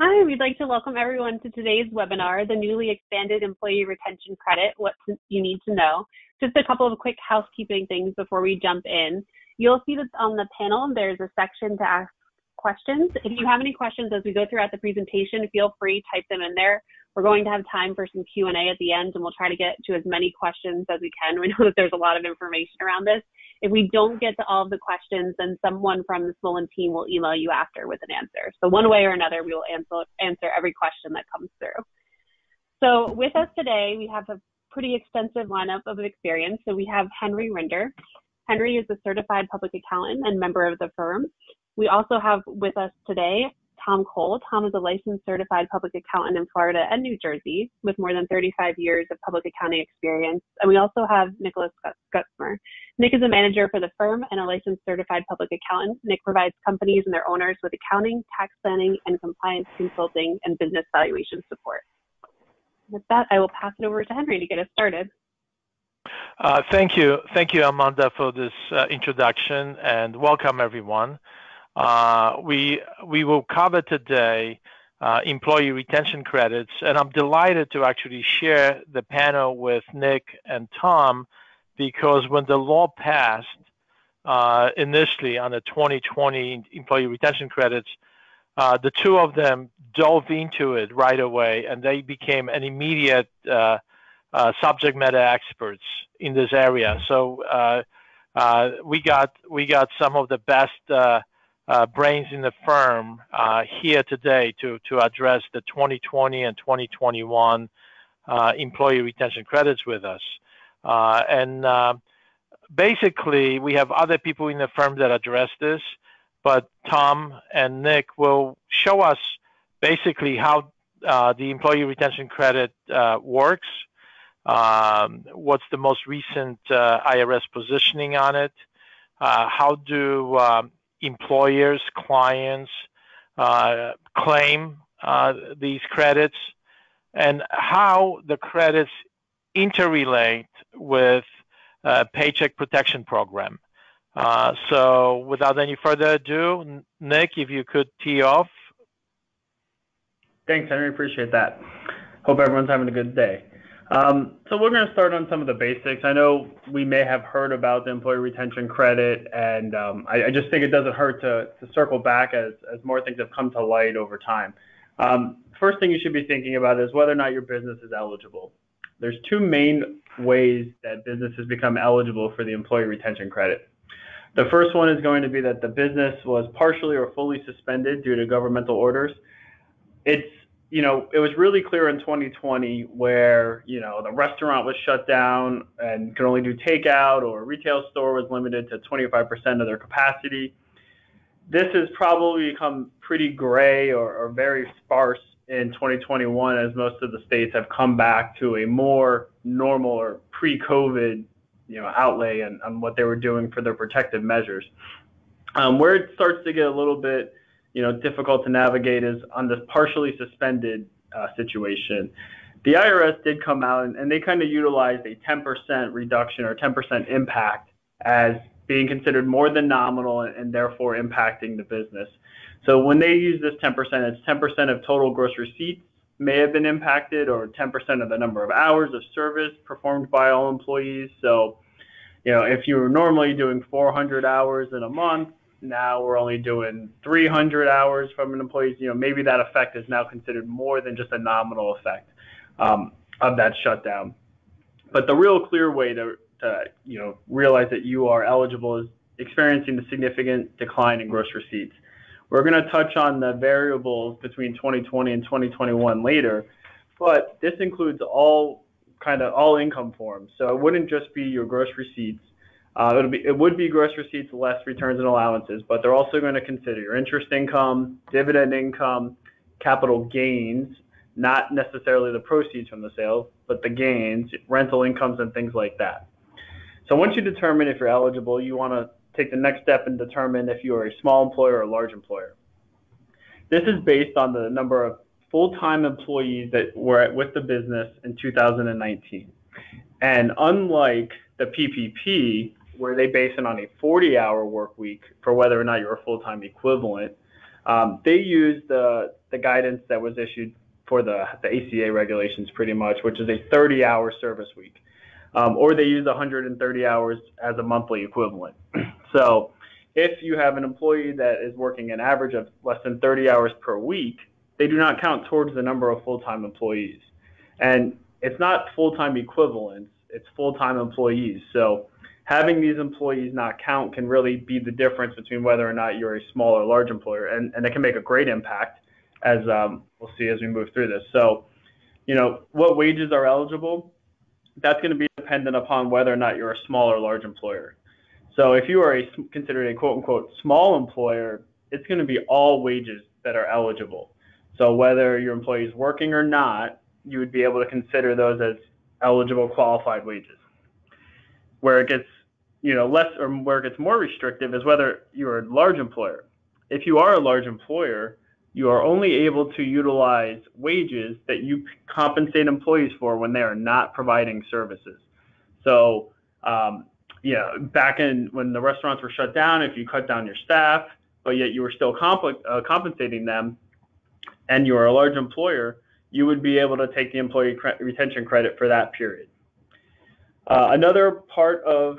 Hi, we'd like to welcome everyone to today's webinar, the newly expanded Employee Retention Credit, What You Need to Know. Just a couple of quick housekeeping things before we jump in. You'll see that on the panel, there's a section to ask questions. If you have any questions as we go throughout the presentation, feel free, type them in there. We're going to have time for some Q&A at the end, and we'll try to get to as many questions as we can. We know that there's a lot of information around this. If we don't get to all of the questions, then someone from the Smolin team will email you after with an answer. So one way or another, we will answer every question that comes through. So with us today, we have a pretty extensive lineup of experience. So we have Henry Rinder. Henry is a certified public accountant and member of the firm. We also have with us today Tom Cole. Tom is a licensed certified public accountant in Florida and New Jersey with more than 35 years of public accounting experience. And we also have Nicholas Gutzmer. Nick is a manager for the firm and a licensed certified public accountant. Nick provides companies and their owners with accounting, tax planning, and compliance consulting and business valuation support. With that, I will pass it over to Henry to get us started. Thank you, Amanda, for this introduction, and welcome everyone. We will cover today employee retention credits, and I'm delighted to actually share the panel with Nick and Tom, because when the law passed initially on the 2020 employee retention credits, the two of them dove into it right away, and they became an immediate subject matter experts in this area. So we got some of the best brains in the firm here today to address the 2020 and 2021 employee retention credits with us. And basically, we have other people in the firm that address this, but Tom and Nick will show us basically how the employee retention credit works, what's the most recent IRS positioning on it, how do employers, clients claim these credits, and how the credits interrelate with Paycheck Protection Program. So without any further ado, Nick, if you could tee off. Thanks, Henry. Appreciate that. Hope everyone's having a good day. So we're going to start on some of the basics. I know we may have heard about the employee retention credit, and I just think it doesn't hurt to circle back as more things have come to light over time. First thing you should be thinking about is whether or not your business is eligible. There's two main ways that businesses become eligible for the employee retention credit. The first one is going to be that the business was partially or fully suspended due to governmental orders. It was really clear in 2020 where, the restaurant was shut down and could only do takeout, or a retail store was limited to 25% of their capacity. This has probably become pretty gray or very sparse in 2021, as most of the states have come back to a more normal or pre-COVID, outlay on what they were doing for their protective measures. Where it starts to get a little bit difficult to navigate is on this partially suspended situation. The IRS did come out and they kind of utilized a 10% reduction or 10% impact as being considered more than nominal and therefore impacting the business. So when they use this 10%, it's 10% of total gross receipts may have been impacted, or 10% of the number of hours of service performed by all employees. So, if you were normally doing 400 hours in a month, now we're only doing 300 hours from an employee. Maybe that effect is now considered more than just a nominal effect of that shutdown. But the real clear way to realize that you are eligible is experiencing the significant decline in gross receipts. We're going to touch on the variables between 2020 and 2021 later, but this includes all income forms. So it wouldn't just be your gross receipts. It would be gross receipts less returns and allowances, but they're also going to consider your interest income, dividend income, capital gains, not necessarily the proceeds from the sale, but the gains, rental incomes, and things like that. So once you determine if you're eligible, you want to take the next step and determine if you are a small employer or a large employer. This is based on the number of full-time employees that were with the business in 2019. And unlike the PPP, where they base it on a 40-hour work week for whether or not you're a full-time equivalent, They use the guidance that was issued for the ACA regulations pretty much, which is a 30-hour service week. Or they use 130 hours as a monthly equivalent. So if you have an employee that is working an average of less than 30 hours per week, they do not count towards the number of full-time employees. And it's not full-time equivalents, it's full-time employees. So having these employees not count can really be the difference between whether or not you're a small or large employer, and it can make a great impact, as we'll see as we move through this. So, what wages are eligible? That's going to be dependent upon whether or not you're a small or large employer. So if you are considered a quote-unquote small employer, it's going to be all wages that are eligible. So whether your employee is working or not, you would be able to consider those as eligible qualified wages. Where it gets less, or where it gets more restrictive, is whether you're a large employer. If you are a large employer, you are only able to utilize wages that you compensate employees for when they are not providing services. So, back when the restaurants were shut down, if you cut down your staff, but yet you were still compensating them, and you are a large employer, you would be able to take the employee retention credit for that period. Another part of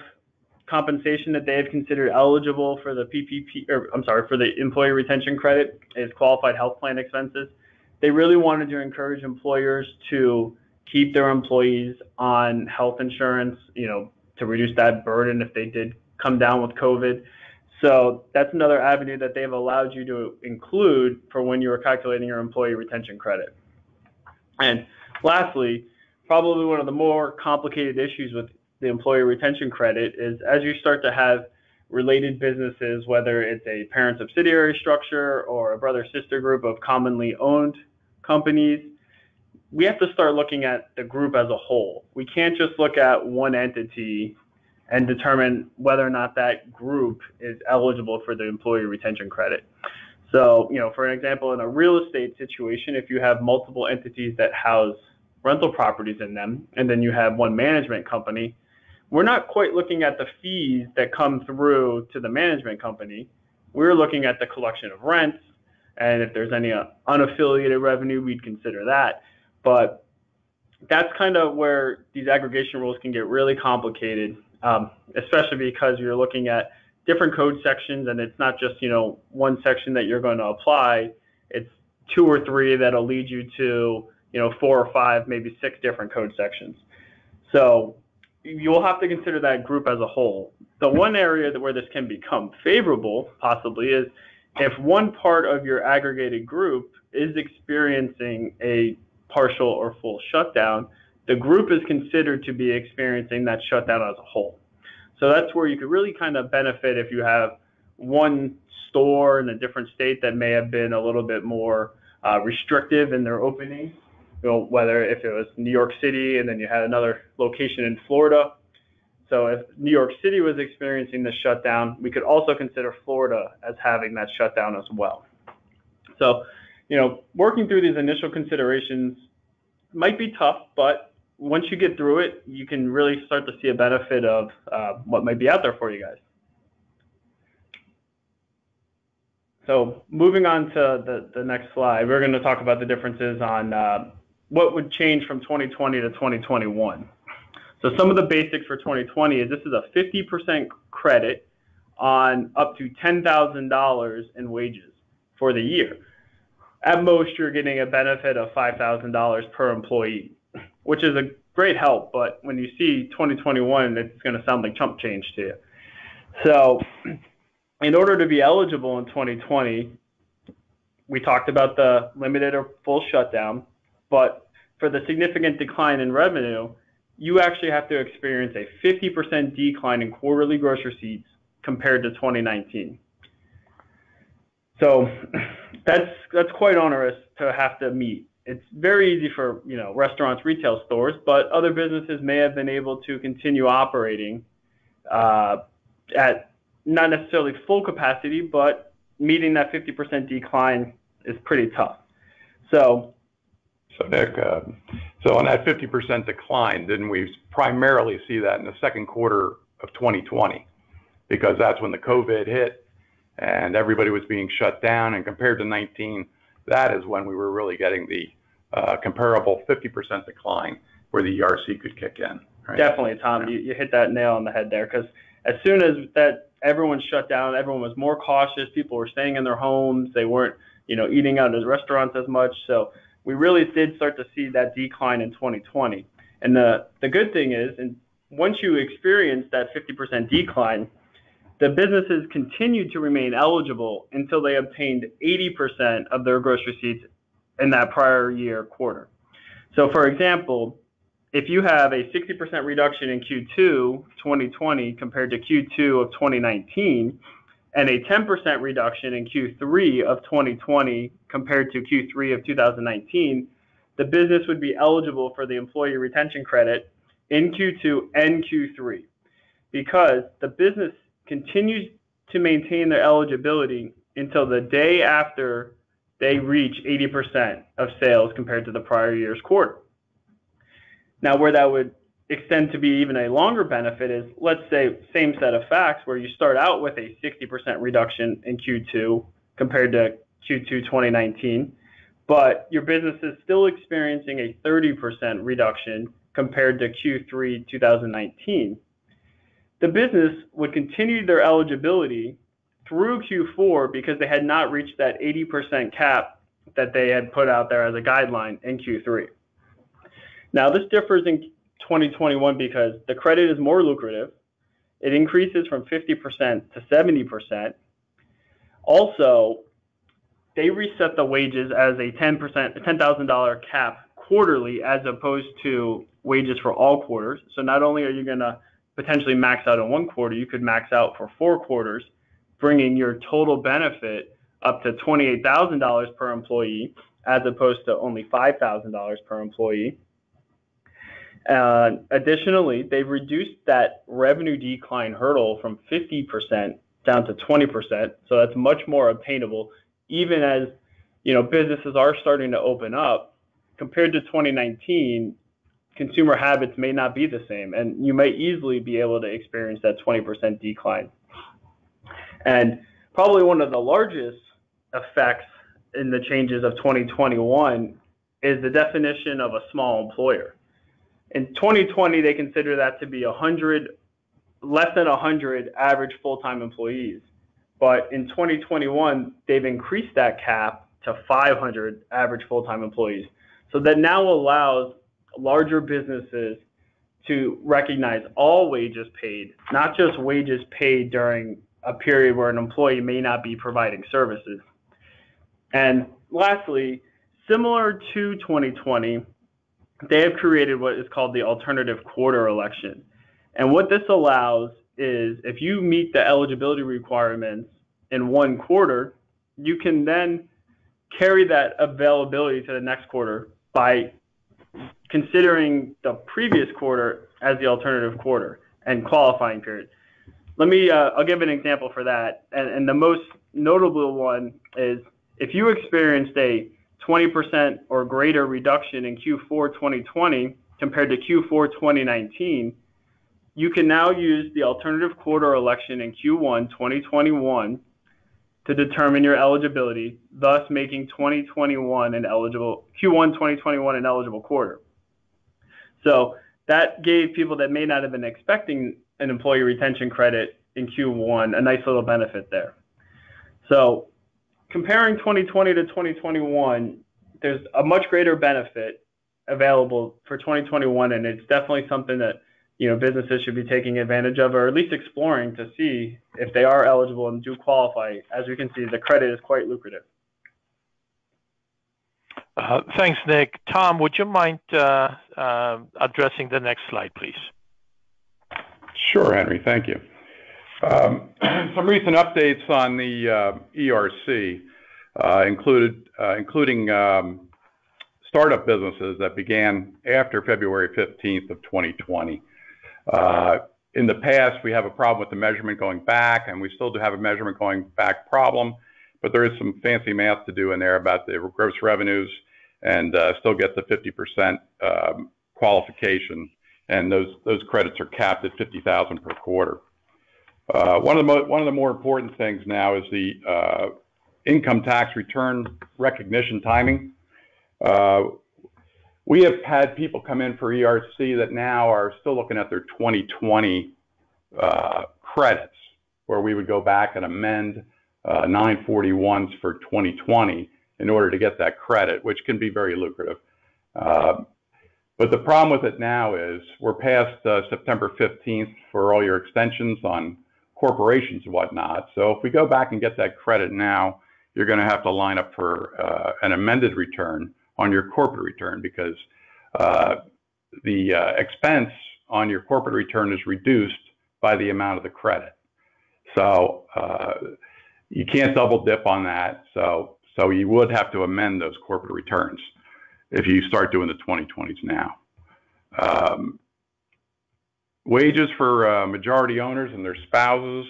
compensation that they have considered eligible for the for the employee retention credit is qualified health plan expenses. They really wanted to encourage employers to keep their employees on health insurance, to reduce that burden if they did come down with COVID. So that's another avenue that they've allowed you to include for when you are calculating your employee retention credit. And lastly, probably one of the more complicated issues with the employee retention credit is as you start to have related businesses, whether it's a parent subsidiary structure or a brother-sister group of commonly owned companies, we have to start looking at the group as a whole. We can't just look at one entity and determine whether or not that group is eligible for the employee retention credit. So, for an example, in a real estate situation, if you have multiple entities that house rental properties in them, and then you have one management company, we're not quite looking at the fees that come through to the management company. We're looking at the collection of rents, and if there's any unaffiliated revenue, we'd consider that. But that's kind of where these aggregation rules can get really complicated, especially because you're looking at different code sections, and it's not just, one section that you're going to apply. It's 2 or 3 that'll lead you to, 4 or 5, maybe 6 different code sections. So you'll have to consider that group as a whole. The one area where this can become favorable, possibly, is if one part of your aggregated group is experiencing a partial or full shutdown, the group is considered to be experiencing that shutdown as a whole. So that's where you could really kind of benefit if you have one store in a different state that may have been a little bit more restrictive in their opening. Whether if it was New York City and then you had another location in Florida. So if New York City was experiencing the shutdown, we could also consider Florida as having that shutdown as well. So, working through these initial considerations might be tough, but once you get through it, you can really start to see a benefit of what might be out there for you guys. So moving on to the next slide, we're going to talk about the differences on what would change from 2020 to 2021. So some of the basics for 2020 is this is a 50% credit on up to $10,000 in wages for the year. At most, you're getting a benefit of $5,000 per employee, which is a great help, but when you see 2021, it's going to sound like chump change to you. So in order to be eligible in 2020, we talked about the limited or full shutdown, but for the significant decline in revenue, you actually have to experience a 50% decline in quarterly gross receipts compared to 2019. So that's quite onerous to have to meet. It's very easy for restaurants, retail stores, but other businesses may have been able to continue operating at not necessarily full capacity, but meeting that 50% decline is pretty tough. So Nick, so on that 50% decline, didn't we primarily see that in the second quarter of 2020? Because that's when the COVID hit, and everybody was being shut down. And compared to 19, that is when we were really getting the comparable 50% decline where the ERC could kick in. Right? Definitely, Tom. Yeah. You hit that nail on the head there, because as soon as that everyone shut down, everyone was more cautious. People were staying in their homes. They weren't, eating out at restaurants as much. So we really did start to see that decline in 2020. And the good thing is, and once you experience that 50% decline, the businesses continued to remain eligible until they obtained 80% of their gross receipts in that prior year quarter. So for example, if you have a 60% reduction in Q2 2020 compared to Q2 of 2019, and a 10% reduction in Q3 of 2020 compared to Q3 of 2019, the business would be eligible for the employee retention credit in Q2 and Q3, because the business continues to maintain their eligibility until the day after they reach 80% of sales compared to the prior year's quarter. Now, where that would extend to be even a longer benefit is, let's say, same set of facts, where you start out with a 60% reduction in Q2 compared to Q2 2019, but your business is still experiencing a 30% reduction compared to Q3 2019. The business would continue their eligibility through Q4 because they had not reached that 80% cap that they had put out there as a guideline in Q3. Now, this differs in 2021 because the credit is more lucrative. It increases from 50% to 70%. Also, they reset the wages as a $10,000 cap quarterly as opposed to wages for all quarters. So not only are you going to potentially max out in one quarter, you could max out for 4 quarters, bringing your total benefit up to $28,000 per employee as opposed to only $5,000 per employee. Additionally, they've reduced that revenue decline hurdle from 50% down to 20%. So that's much more obtainable, even as businesses are starting to open up. Compared to 2019, consumer habits may not be the same, and you may easily be able to experience that 20% decline. And probably one of the largest effects in the changes of 2021 is the definition of a small employer. In 2020, they consider that to be less than 100 average full-time employees. But in 2021, they've increased that cap to 500 average full-time employees. So that now allows larger businesses to recognize all wages paid, not just wages paid during a period where an employee may not be providing services. And lastly, similar to 2020, they have created what is called the alternative quarter election. And what this allows is, if you meet the eligibility requirements in one quarter, you can then carry that availability to the next quarter by considering the previous quarter as the alternative quarter and qualifying period. I'll give an example for that. And the most notable one is, if you experienced a 20% or greater reduction in Q4 2020 compared to Q4 2019, you can now use the alternative quarter election in Q1 2021 to determine your eligibility, thus making Q1 2021 an eligible quarter. So that gave people that may not have been expecting an employee retention credit in Q1 a nice little benefit there. So comparing 2020 to 2021, there's a much greater benefit available for 2021, and it's definitely something that businesses should be taking advantage of, or at least exploring to see if they are eligible and do qualify. As we can see, the credit is quite lucrative. Thanks, Nick. Tom, would you mind addressing the next slide, please? Sure, Henry. Thank you. Some recent updates on the ERC including startup businesses that began after February 15th of 2020. In the past, we have a problem with the measurement going back, and we still do have a measurement going back problem, but there is some fancy math to do in there about the gross revenues and still get the 50% qualification, and those credits are capped at $50,000 per quarter. One of the more important things now is the income tax return recognition timing. We have had people come in for ERC that now are still looking at their 2020 credits, where we would go back and amend 941s for 2020 in order to get that credit, which can be very lucrative. But the problem with it now is we're past September 15th for all your extensions on corporations and whatnot. So if we go back and get that credit now, you're going to have to line up for an amended return on your corporate return, because the expense on your corporate return is reduced by the amount of the credit. So you can't double dip on that. So you would have to amend those corporate returns if you start doing the 2020s now. Wages for majority owners and their spouses.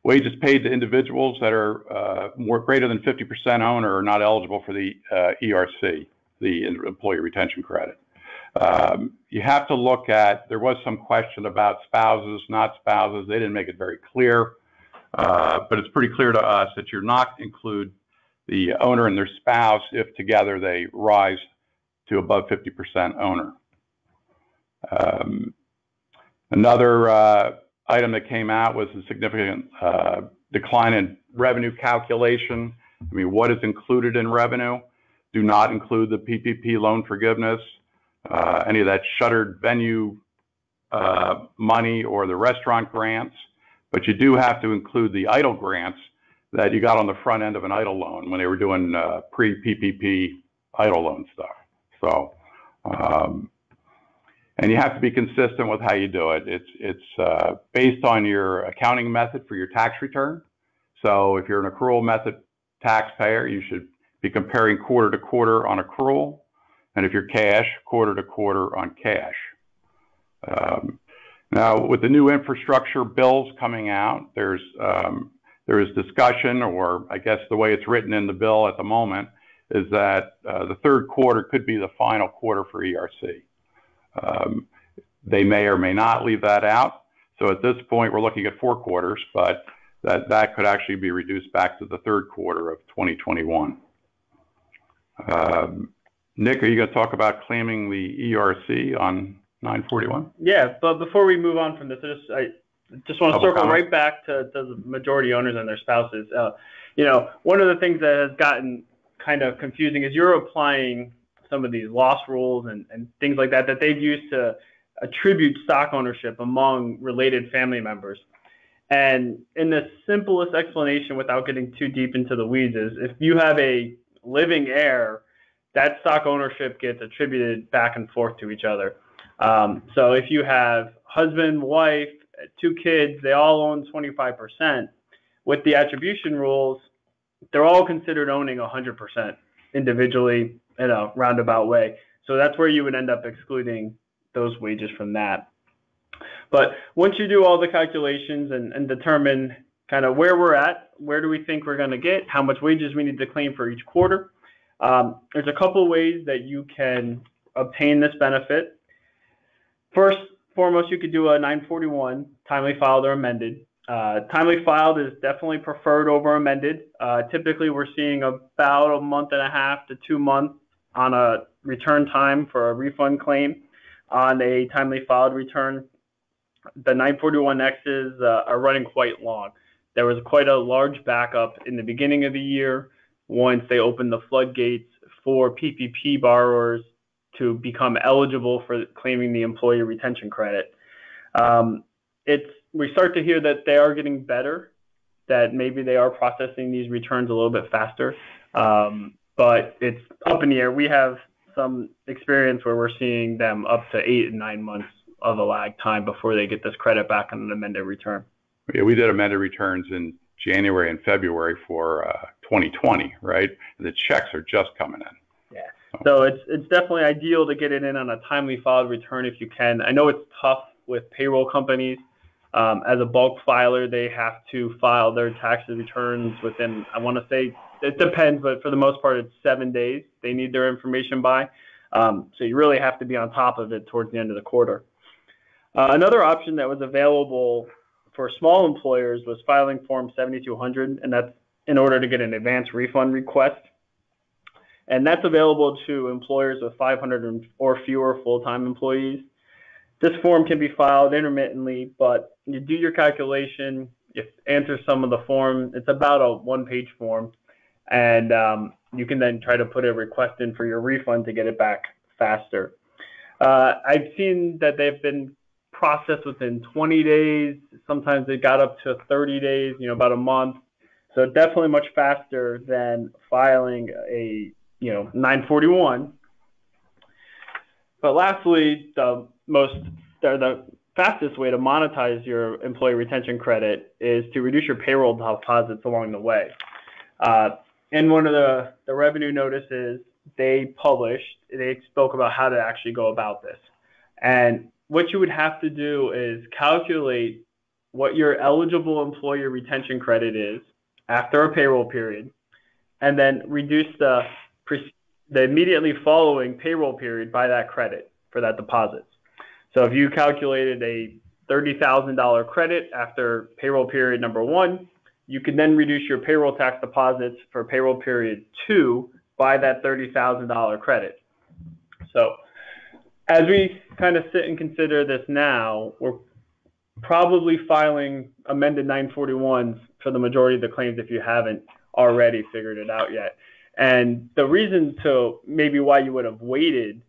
Wages paid to individuals that are greater than 50% owner are not eligible for the ERC, the Employee Retention Credit. You have to look at, there was some question about spouses, not spouses. They didn't make it very clear, but it's pretty clear to us that you're not include the owner and their spouse if together they rise to above 50% owner. Another item that came out was a significant decline in revenue calculation. I mean, what is included in revenue? Do not include the PPP loan forgiveness, any of that shuttered venue money or the restaurant grants, but you do have to include the EIDL grants that you got on the front end of an EIDL loan when they were doing pre-PPP EIDL loan stuff. So, and you have to be consistent with how you do it. It's based on your accounting method for your tax return. So if you're an accrual method taxpayer, you should be comparing quarter to quarter on accrual. And if you're cash, quarter to quarter on cash. Now, with the new infrastructure bills coming out, there is discussion, or I guess the way it's written in the bill at the moment, is that the third quarter could be the final quarter for ERC. They may or may not leave that out. So at this point, we're looking at 4 quarters, but that could actually be reduced back to the third quarter of 2021. Nick, are you going to talk about claiming the ERC on 941? Yeah, but before we move on from this, I just want to circle right back to the majority owners and their spouses. You know, one of the things that has gotten kind of confusing is you're applying some of these loss rules and things like that they've used to attribute stock ownership among related family members. And in the simplest explanation, without getting too deep into the weeds, is if you have a living heir, that stock ownership gets attributed back and forth to each other. So if you have husband, wife, 2 kids, they all own 25%. With the attribution rules, they're all considered owning 100% individually in a roundabout way. So that's where you would end up excluding those wages from that. But once you do all the calculations and determine kind of where we're at, where do we think we're going to get, how much wages we need to claim for each quarter, there's a couple ways that you can obtain this benefit. First, foremost, you could do a 941, timely filed or amended. Timely filed is definitely preferred over amended. Typically, we're seeing about 1.5 to 2 months on a return time for a refund claim on a timely filed return. The 941Xs are running quite long. There was quite a large backup in the beginning of the year once they opened the floodgates for PPP borrowers to become eligible for claiming the employee retention credit. We start to hear that they are getting better, that maybe they are processing these returns a little bit faster, but it's up in the air. We have some experience where we're seeing them up to 8 and 9 months of a lag time before they get this credit back on an amended return. Yeah, we did amended returns in January and February for 2020, right? The checks are just coming in. Yeah. So it's definitely ideal to get it in on a timely filed return if you can. I know it's tough with payroll companies. As a bulk filer, they have to file their tax returns within, I want to say, it depends, but for the most part, it's 7 days they need their information by. So you really have to be on top of it towards the end of the quarter. Another option that was available for small employers was filing Form 7200, and that's in order to get an advance refund request. And that's available to employers with 500 or fewer full-time employees. This form can be filed intermittently, but you do your calculation, you answer some of the form. It's about a one-page form, and you can then try to put a request in for your refund to get it back faster. I've seen that they've been processed within 20 days. Sometimes they got up to 30 days, about a month. So definitely much faster than filing a 941. But lastly, the fastest way to monetize your employee retention credit is to reduce your payroll deposits along the way. In one of the revenue notices they spoke about how to actually go about this. And what you would have to do is calculate what your eligible employee retention credit is after a payroll period, and then reduce the immediately following payroll period by that credit for that deposit. So if you calculated a $30,000 credit after payroll period number 1, you can then reduce your payroll tax deposits for payroll period 2 by that $30,000 credit. So as we kind of sit and consider this now, we're probably filing amended 941s for the majority of the claims if you haven't already figured it out yet. And the reason to maybe why you would have waited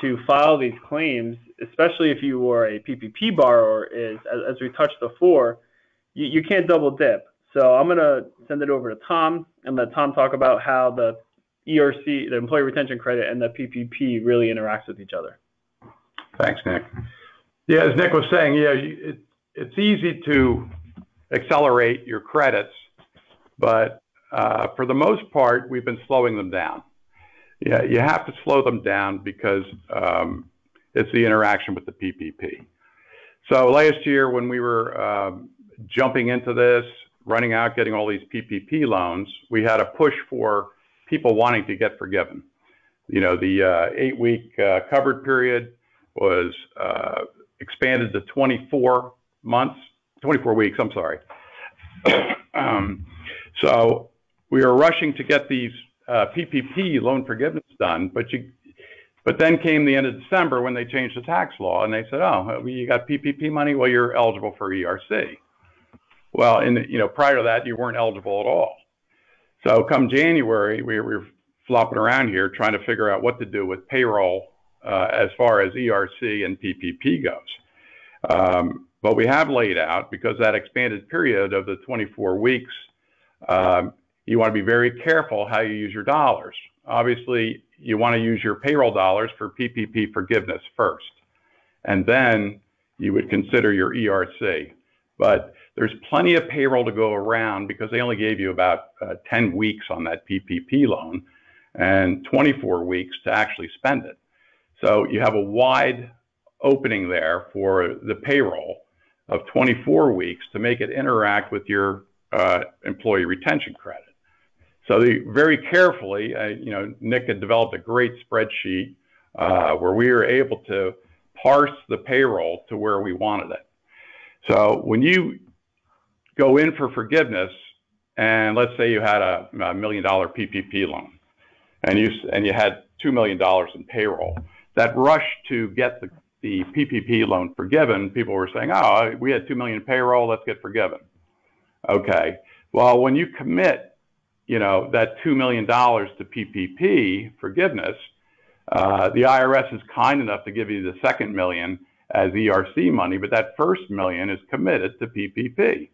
to file these claims, especially if you were a PPP borrower, is, as we touched before, you can't double dip. So I'm going to send it over to Tom and let Tom talk about how the ERC, the Employee Retention Credit, and the PPP really interacts with each other. Thanks, Nick. Yeah, as Nick was saying, it's easy to accelerate your credits, but for the most part, we've been slowing them down. Yeah, you have to slow them down because it's the interaction with the PPP. So last year when we were jumping into this, running out, getting all these PPP loans, we had a push for people wanting to get forgiven. The 8-week covered period was expanded to 24 weeks, I'm sorry. So we were rushing to get these PPP loan forgiveness done, but then came the end of December when they changed the tax law and they said, oh, you got PPP money? Well, you're eligible for ERC. Well, prior to that, you weren't eligible at all. So come January, we were flopping around here trying to figure out what to do with payroll as far as ERC and PPP goes. But we have laid out, because that expanded period of the 24 weeks, you want to be very careful how you use your dollars. Obviously, you want to use your payroll dollars for PPP forgiveness first, and then you would consider your ERC. But there's plenty of payroll to go around because they only gave you about 10 weeks on that PPP loan and 24 weeks to actually spend it. So you have a wide opening there for the payroll of 24 weeks to make it interact with your employee retention credit. So very carefully, Nick had developed a great spreadsheet where we were able to parse the payroll to where we wanted it. So when you go in for forgiveness, and let's say you had a $1 million PPP loan, and you had $2 million in payroll, that rush to get the PPP loan forgiven, people were saying, oh, we had $2 million payroll, let's get forgiven. Okay, well, when you commit, that $2 million to PPP forgiveness, the IRS is kind enough to give you the second $1 million as ERC money, but that first $1 million is committed to PPP.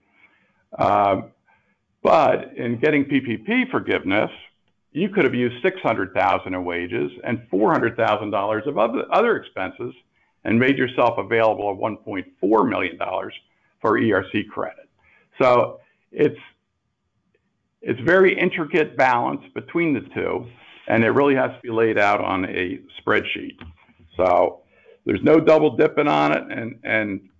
But in getting PPP forgiveness, you could have used $600,000 in wages and $400,000 of other expenses and made yourself available of $1.4 million for ERC credit. So it's very intricate balance between the two, and it really has to be laid out on a spreadsheet. So there's no double dipping on it,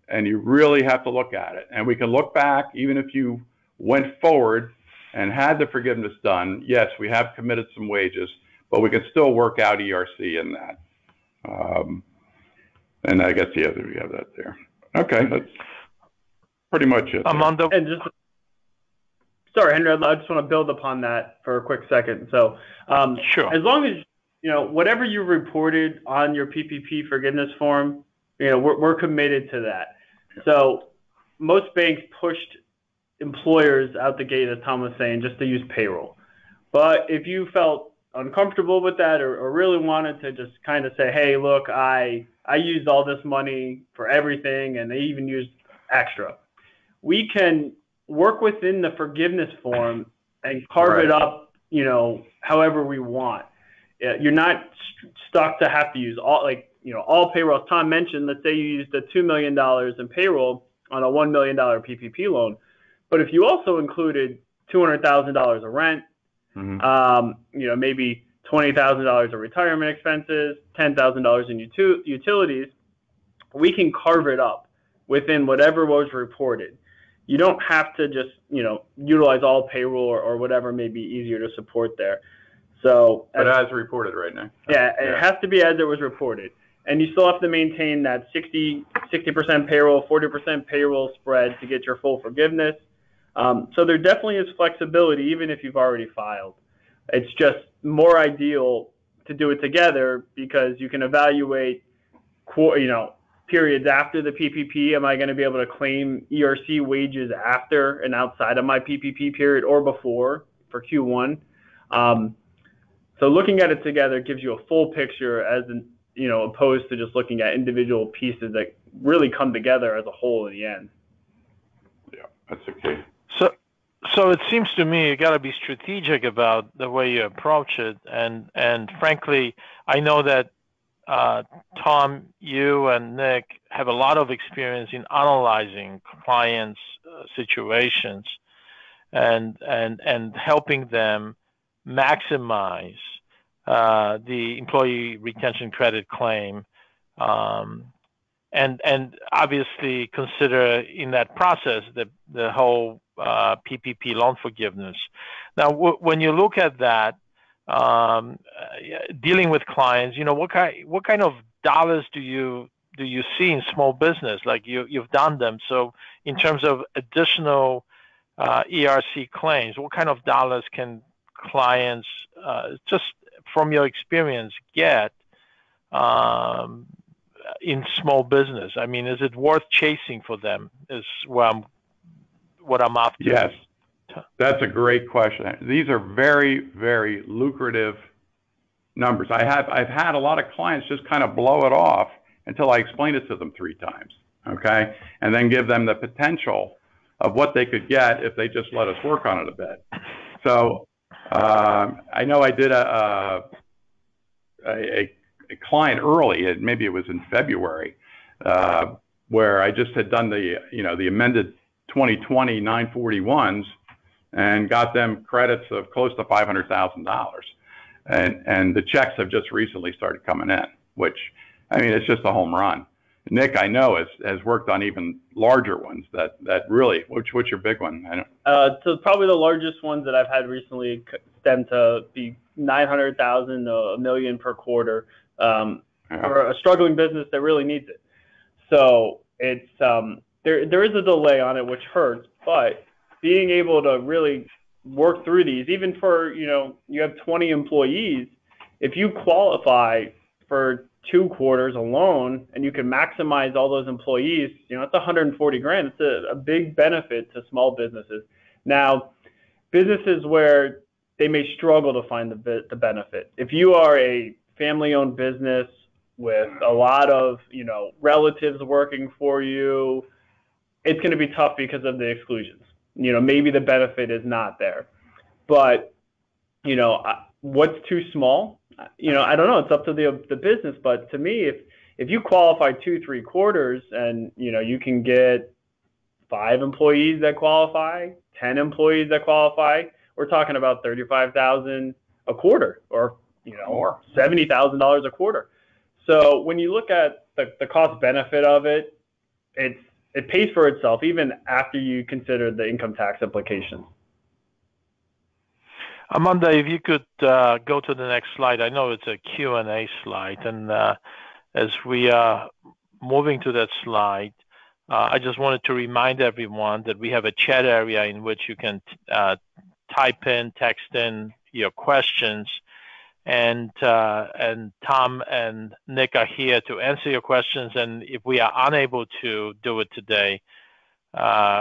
and you really have to look at it. And we can look back, even if you went forward and had the forgiveness done, yes, we have committed some wages, but we can still work out ERC in that. And I guess, yeah, we have that there. Okay. pretty much it. Amanda? And sorry, Henry, I just want to build upon that for a quick second. So Sure. as long as, whatever you reported on your PPP forgiveness form, we're committed to that. So most banks pushed employers out the gate, as Tom was saying, just to use payroll. But if you felt uncomfortable with that or really wanted to just kind of say, hey, look, I used all this money for everything and they even used extra, we can work within the forgiveness form and carve it up, however we want. You're not stuck to have to use all payroll. As Tom mentioned, let's say you used the $2 million in payroll on a $1 million PPP loan. But if you also included $200,000 of rent, maybe $20,000 of retirement expenses, $10,000 in utilities, we can carve it up within whatever was reported. You don't have to just, utilize all payroll or whatever may be easier to support there. So, but as reported right now. Yeah, it has to be as it was reported. And you still have to maintain that 60% payroll, 40% payroll spread to get your full forgiveness. So there definitely is flexibility, even if you've already filed. It's just more ideal to do it together because you can evaluate, periods after the PPP. Am I going to be able to claim ERC wages after and outside of my PPP period or before for Q1? So looking at it together gives you a full picture as opposed to just looking at individual pieces that really come together as a whole in the end. Yeah, that's okay. So it seems to me you got to be strategic about the way you approach it, and frankly, I know that Tom, you and Nick have a lot of experience in analyzing clients' situations and helping them maximize the employee retention credit claim, and obviously consider in that process the whole PPP loan forgiveness. Now, when you look at that, dealing with clients, what kind of dollars do you see in small business? Like you've done them, so in terms of additional ERC claims, what kind of dollars can clients, just from your experience, get in small business? I mean, is it worth chasing for them? Is what I'm after. Yes, that's a great question. These are very, very lucrative numbers. I've had a lot of clients just kind of blow it off until I explain it to them 3 times, okay, and then give them the potential of what they could get if they just let us work on it a bit. So I know I did a client early, maybe it was in February, where I just had done the amended 2020 941s and got them credits of close to $500,000, and the checks have just recently started coming in, which, I mean, it's just a home run. Nick, I know, has worked on even larger ones that really, what's your big one? So probably the largest ones that I've had recently stem to be $900,000 to $1 million per quarter for a struggling business that really needs it. So it's there is a delay on it, which hurts, but being able to really work through these, even for, you have 20 employees, if you qualify for 2 quarters alone and you can maximize all those employees, it's $140,000. It's a big benefit to small businesses. Now, businesses where they may struggle to find the benefit. If you are a family-owned business with a lot of, relatives working for you, it's going to be tough because of the exclusions. Maybe the benefit is not there. But, what's too small? I don't know. It's up to the business. But to me, if you qualify 2-3 quarters and, you can get 5 employees that qualify, 10 employees that qualify, we're talking about $35,000 a quarter or, or $70,000 a quarter. So when you look at the cost benefit of it, it pays for itself even after you consider the income tax implications. Amanda, if you could go to the next slide. I know it's a Q&A slide, and as we are moving to that slide, I just wanted to remind everyone that we have a chat area in which you can type in, text in your questions, and Tom and Nick are here to answer your questions. And if we are unable to do it today,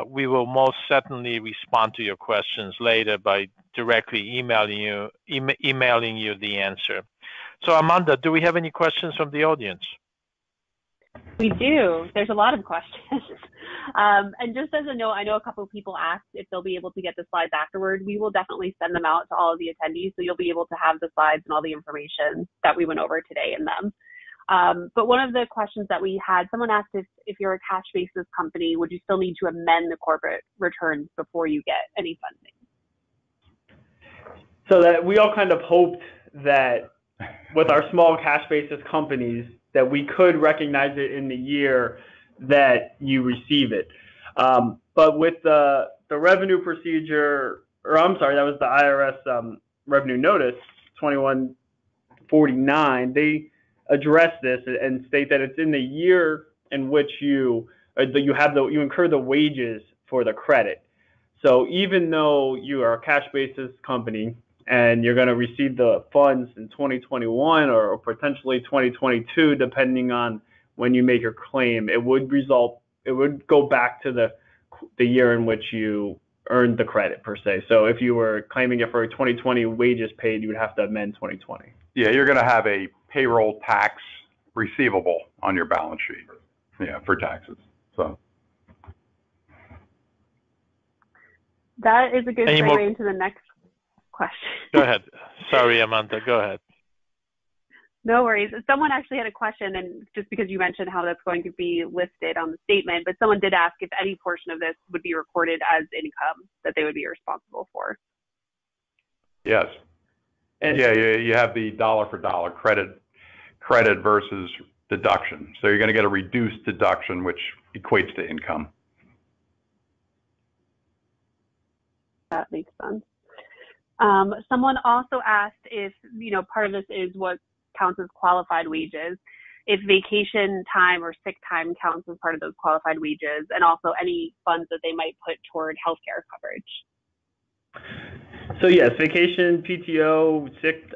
we will most certainly respond to your questions later by directly emailing you the answer. So Amanda, do we have any questions from the audience? We do. There's a lot of questions. And just as a note, I know a couple of people asked if they'll be able to get the slides afterward. We will definitely send them out to all of the attendees, so you'll be able to have the slides and all the information that we went over today in them. But one of the questions that we had, someone asked if you're a cash basis company, would you still need to amend the corporate returns before you get any funding? So that we all kind of hoped that with our small cash basis companies that we could recognize it in the year that you receive it. But with the revenue procedure, or I'm sorry, that was the IRS revenue notice 2149, they address this and state that it's in the year in which you incur the wages for the credit. So even though you are a cash basis company and you're going to receive the funds in 2021 or potentially 2022, depending on when you make your claim, it would go back to the year in which you earned the credit per se. So if you were claiming it for 2020 wages paid, you would have to amend 2020. Yeah, you're going to have a payroll tax receivable on your balance sheet. Yeah, for taxes. So that is a good segue into the next question. Go ahead. Sorry, Amanda, go ahead. No worries. Someone actually had a question, and just because you mentioned how that's going to be listed on the statement, but someone did ask if any portion of this would be recorded as income that they would be responsible for. Yes. And yeah, you have the dollar for dollar credit versus deduction. So you're going to get a reduced deduction, which equates to income. That makes sense. Someone also asked if, part of this is what counts as qualified wages, if vacation time or sick time counts as part of those qualified wages, and also any funds that they might put toward healthcare coverage. So yes, vacation, PTO, sick.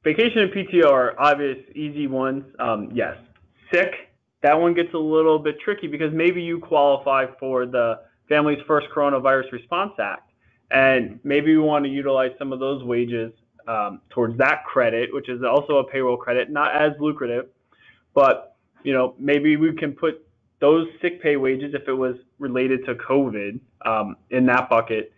Vacation and PTO are obvious, easy ones. Yes. Sick, that one gets a little bit tricky because maybe you qualify for the Family's First Coronavirus Response Act, and maybe we want to utilize some of those wages towards that credit, which is also a payroll credit, not as lucrative, but maybe we can put those sick pay wages, if it was related to COVID, in that bucket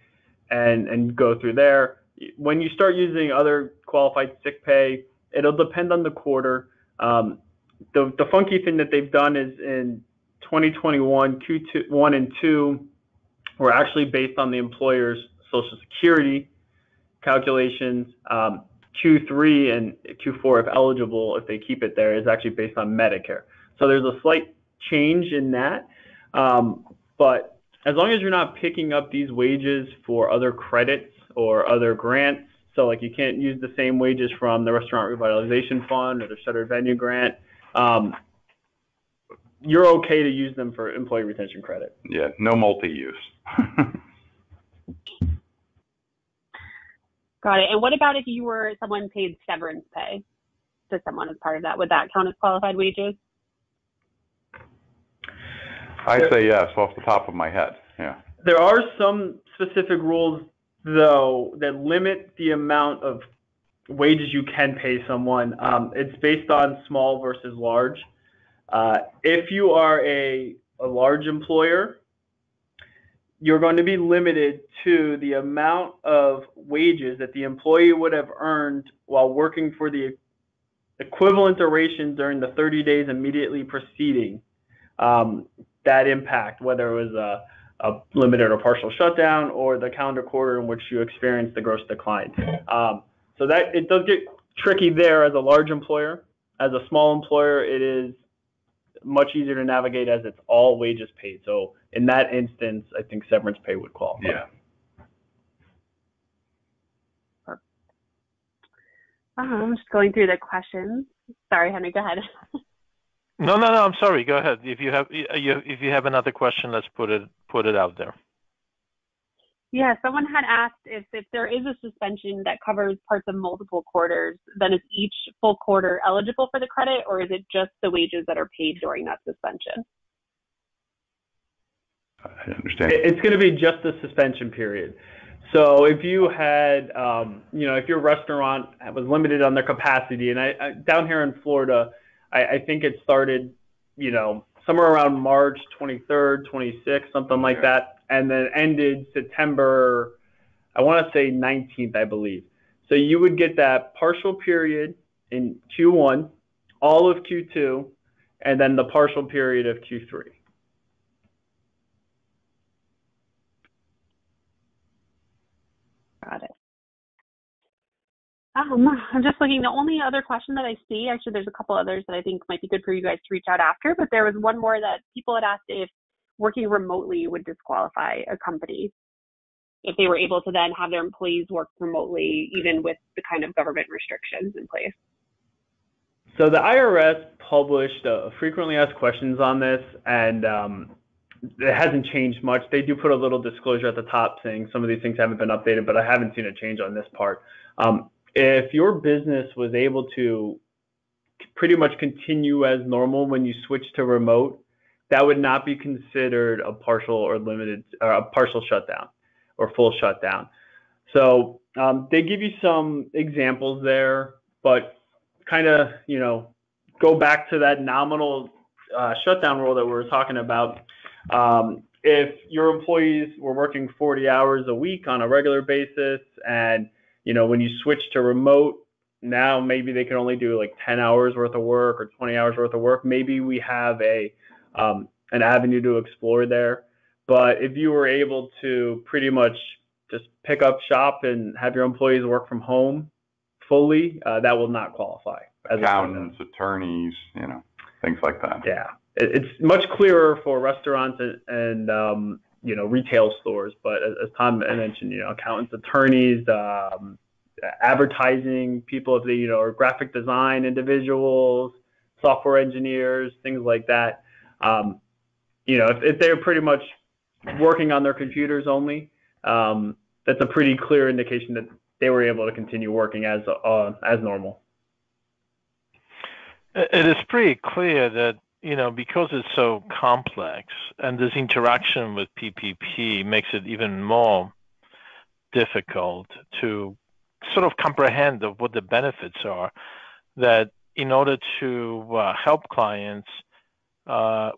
and go through there. When you start using other qualified sick pay, it'll depend on the quarter. The funky thing that they've done is in 2021, Q2, 1 and 2 were actually based on the employer's Social Security calculations. Q3 and Q4, if eligible, if they keep it there, is actually based on Medicare. So there's a slight change in that. But as long as you're not picking up these wages for other credits or other grants, so like you can't use the same wages from the Restaurant Revitalization Fund or the Shuttered Venue Grant, you're okay to use them for employee retention credit. Yeah, no multi-use. Got it. And what about if you were someone paid severance pay to someone as part of that? Would that count as qualified wages? I say yes, off the top of my head. Yeah. There are some specific rules, though, that limit the amount of wages you can pay someone. It's based on small versus large. If you are a large employer, you're going to be limited to the amount of wages that the employee would have earned while working for the equivalent duration during the 30 days immediately preceding that impact, whether it was a limited or partial shutdown or the calendar quarter in which you experienced the gross decline. So that it does get tricky there as a large employer. As a small employer, it is much easier to navigate as it's all wages paid. So in that instance, I think severance pay would qualify. Yeah. I'm just going through the questions. Sorry, Henry, go ahead. No. I'm sorry. Go ahead. If you have another question, let's put it out there. Yeah, someone had asked if there is a suspension that covers parts of multiple quarters, then is each full quarter eligible for the credit, or is it just the wages that are paid during that suspension? I understand. It's going to be just the suspension period. So if you had, if your restaurant was limited on their capacity, and I down here in Florida, I think it started, somewhere around March 23rd, 26th, something like that, and then ended September, I want to say 19th, I believe. So you would get that partial period in Q1, all of Q2, and then the partial period of Q3. Got it. I'm just looking. The only other question that I see, actually, there's a couple others that I think might be good for you guys to reach out after, but there was one more that people had asked if working remotely would disqualify a company, if they were able to then have their employees work remotely, even with the kind of government restrictions in place. So the IRS published frequently asked questions on this, and it hasn't changed much. They do put a little disclosure at the top saying some of these things haven't been updated, but I haven't seen a change on this part. If your business was able to pretty much continue as normal when you switch to remote, that would not be considered a partial or limited or a partial shutdown or full shutdown. So they give you some examples there, but kind of, go back to that nominal shutdown rule that we were talking about. If your employees were working 40 hours a week on a regular basis, and when you switch to remote, now maybe they can only do like 10 hours worth of work or 20 hours worth of work. Maybe we have an avenue to explore there. But if you were able to pretty much just pick up shop and have your employees work from home fully, that will not qualify. Accountants, attorneys, things like that. Yeah, it's much clearer for restaurants and retail stores. But as Tom mentioned, accountants, attorneys, advertising people, if they are graphic design individuals, software engineers, things like that. If they're pretty much working on their computers only, that's a pretty clear indication that they were able to continue working as normal. It is pretty clear that, because it's so complex and this interaction with PPP makes it even more difficult to sort of comprehend of what the benefits are, that in order to help clients,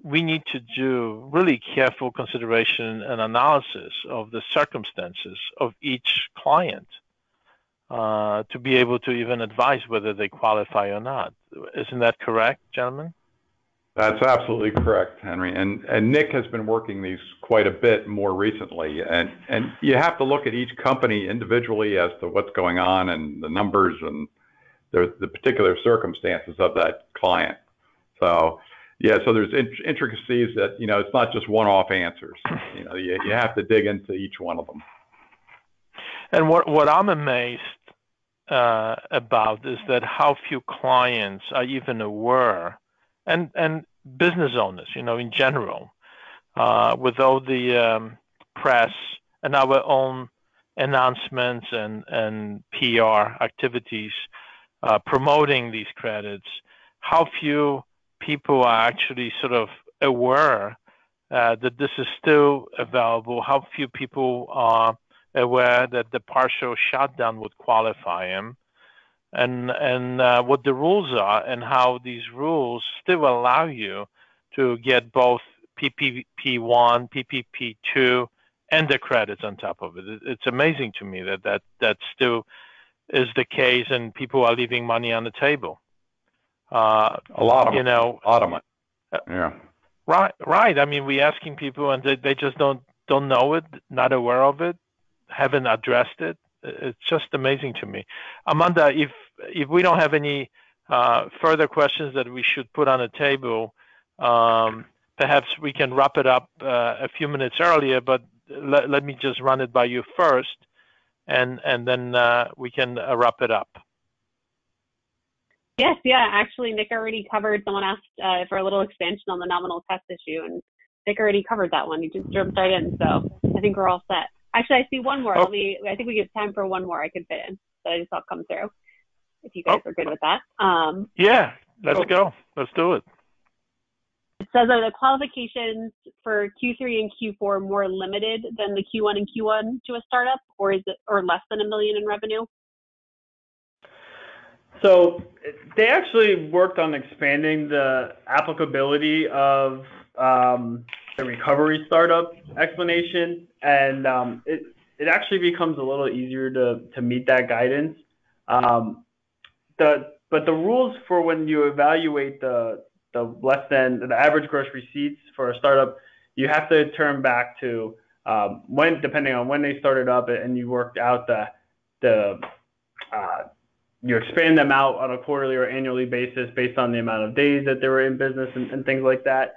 we need to do really careful consideration and analysis of the circumstances of each client to be able to even advise whether they qualify or not. Isn't that correct, gentlemen? That's absolutely correct, Henry. And Nick has been working these quite a bit more recently. And you have to look at each company individually as to what's going on and the numbers and the particular circumstances of that client. So, so there's intricacies that, it's not just one-off answers. You have to dig into each one of them. And what I'm amazed about is that how few clients are even aware, and business owners, in general, with all the press and our own announcements and PR activities promoting these credits, how few people are actually sort of aware that this is still available, how few people are aware that the partial shutdown would qualify them, and what the rules are, and how these rules still allow you to get both PPP1, PPP2, and the credits on top of it. It's amazing to me that still is the case, and people are leaving money on the table. A lot of money. Yeah. Right. I mean, we're asking people, and they just don't know it, not aware of it, haven't addressed it. It's just amazing to me. Amanda, if we don't have any further questions that we should put on the table, perhaps we can wrap it up a few minutes earlier, but let me just run it by you first, and then we can wrap it up. Yes, yeah. Actually, Nick already covered. Someone asked for a little expansion on the nominal test issue, and Nick already covered that one. He just jumped right in, so I think we're all set. Actually, I see one more. Oh. I think we have time for one more I could fit in that I just saw come through, if you guys are good with that. Yeah, let's go. Let's do it. It says, are the qualifications for Q3 and Q4 more limited than the Q1 and Q1 to a startup, or is it less than $1 million in revenue? So they actually worked on expanding the applicability of the recovery startup explanation, and it actually becomes a little easier to meet that guidance. But the rules for when you evaluate the less than the average gross receipts for a startup, you have to turn back to depending on when they started up, and you worked out you expand them out on a quarterly or annually basis based on the amount of days that they were in business and things like that.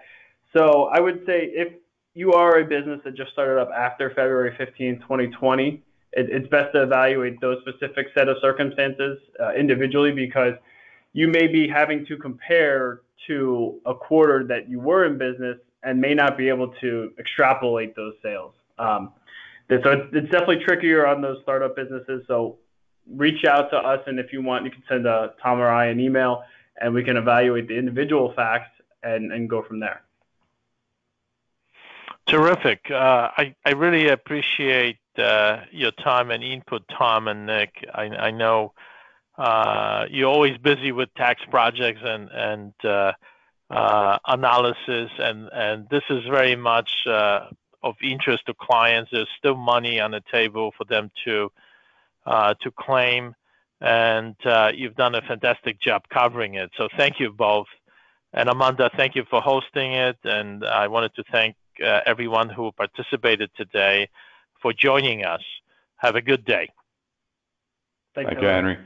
So I would say if you are a business that just started up after February 15, 2020, it's best to evaluate those specific set of circumstances individually, because you may be having to compare to a quarter that you were in business and may not be able to extrapolate those sales. So it's definitely trickier on those startup businesses. So reach out to us, and if you want, you can send Tom or I an email, and we can evaluate the individual facts and go from there. Terrific. I really appreciate your time and input, Tom and Nick. I know you're always busy with tax projects and analysis, and this is very much of interest to clients. There's still money on the table for them to claim, and you've done a fantastic job covering it. So thank you both. And Amanda, thank you for hosting it. And I wanted to thank everyone who participated today for joining us. Have a good day. Thank you, Henry.